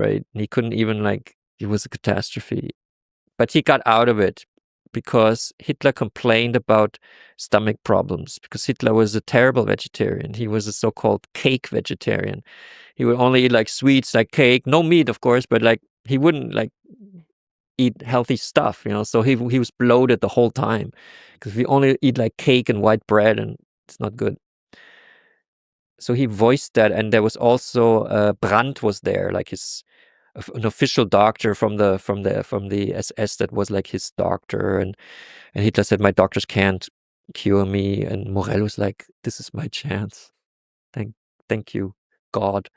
right? He couldn't even it was a catastrophe. But he got out of it because Hitler complained about stomach problems, because Hitler was a terrible vegetarian. He was a so-called cake vegetarian. He would only eat sweets, cake, no meat, of course, but he wouldn't eat healthy stuff, so he was bloated the whole time, because if you only eat cake and white bread, and it's not good. So he voiced that, and there was also Brandt was there, an official doctor from the SS that was his doctor, and Hitler said, my doctors can't cure me, and Morell was like, this is my chance. Thank you, God.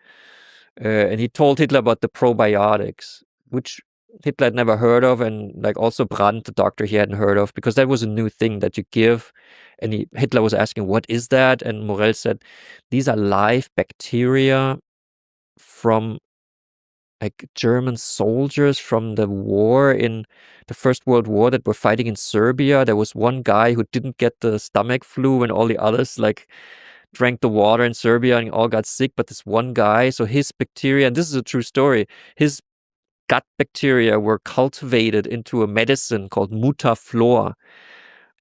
And he told Hitler about the probiotics, which Hitler had never heard of, and also Brandt, the doctor, he hadn't heard of, because that was a new thing that you give. And Hitler was asking, what is that? And Morell said, these are live bacteria from German soldiers from the war in the First World War that were fighting in Serbia. There was one guy who didn't get the stomach flu, and all the others drank the water in Serbia and all got sick. But this one guy, so his bacteria, and this is a true story, his gut bacteria were cultivated into a medicine called Mutaflor.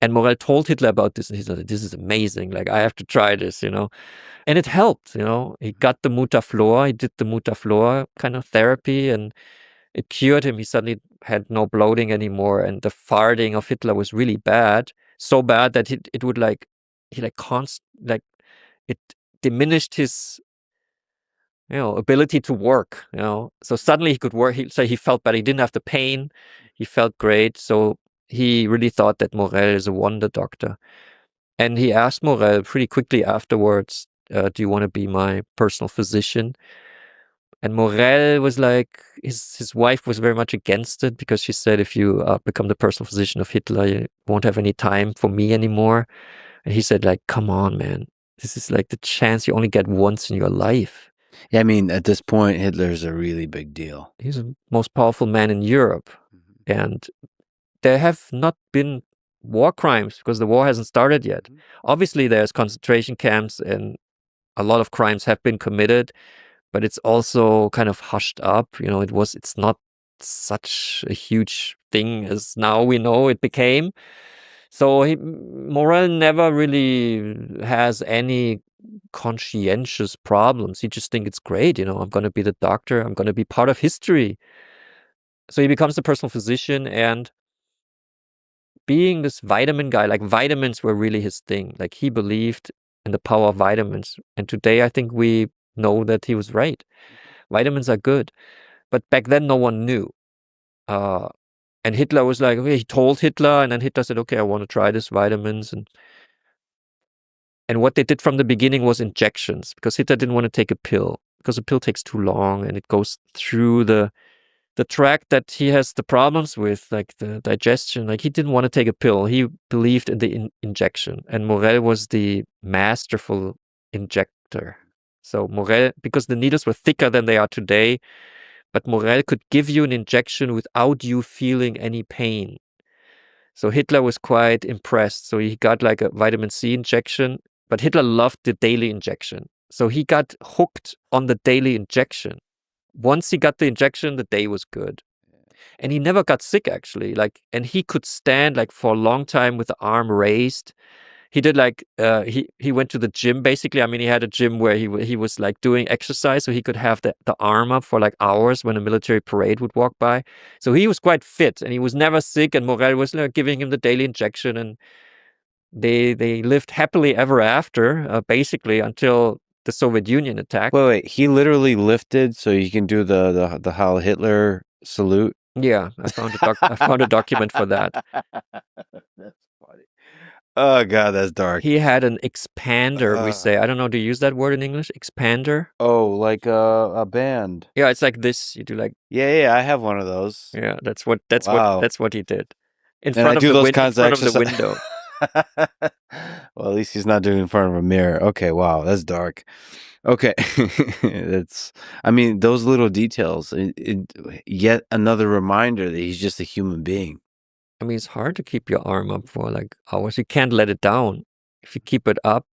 And Morell told Hitler about this, and he said, this is amazing. I have to try this, And it helped, He got the Mutaflor, he did the Mutaflor kind of therapy, and it cured him. He suddenly had no bloating anymore, and the farting of Hitler was really bad. So bad that it would it diminished his ability to work, So suddenly he could work. He felt better. He didn't have the pain. He felt great. So he really thought that Morell is a wonder doctor. And he asked Morell pretty quickly afterwards, do you want to be my personal physician? And Morell was his wife was very much against it, because she said, if you become the personal physician of Hitler, you won't have any time for me anymore. And he said, come on, man. This is the chance you only get once in your life. Yeah, I mean, at this point, Hitler's a really big deal. He's the most powerful man in Europe. And there have not been war crimes, because the war hasn't started yet. Obviously, there's concentration camps, and a lot of crimes have been committed, but it's also kind of hushed up. It's not such a huge thing as now we know it became. So Morell never really has any conscientious problems. He just thinks it's great, I'm going to be the doctor, I'm going to be part of history. So he becomes the personal physician, and being this vitamin guy, vitamins were really his thing. He believed in the power of vitamins. And today I think we know that he was right. Vitamins are good. But back then no one knew. And Hitler was okay, he told Hitler, and then Hitler said, okay, I want to try this vitamins. And what they did from the beginning was injections, because Hitler didn't want to take a pill, because a pill takes too long, and it goes through the tract that he has the problems with, the digestion. He didn't want to take a pill. He believed in the injection. And Morell was the masterful injector. So Morell, because the needles were thicker than they are today, but Morell could give you an injection without you feeling any pain. So Hitler was quite impressed. So he got a vitamin C injection, but Hitler loved the daily injection. So he got hooked on the daily injection. Once he got the injection, the day was good. And he never got sick, actually. And he could stand for a long time with the arm raised. He did he went to the gym, basically. I mean, he had a gym where he was doing exercise, so he could have the arm up for hours when a military parade would walk by. So he was quite fit, and he was never sick, and Morell was giving him the daily injection, and they lived happily ever after, basically, until the Soviet Union attacked. Wait, he literally lifted so you can do the Heil Hitler salute? Yeah, I found a document for that. That's funny. Oh God, that's dark. He had an expander, we say. I don't know, do you use that word in English? Expander? Oh, like a band. Yeah, it's like this. You do Yeah, I have one of those. Yeah, that's what he did. In front of the window. Well, at least he's not doing it in front of a mirror. Okay, wow, that's dark. Okay. I mean, those little details, yet another reminder that he's just a human being. I mean, it's hard to keep your arm up for hours. You can't let it down. If you keep it up,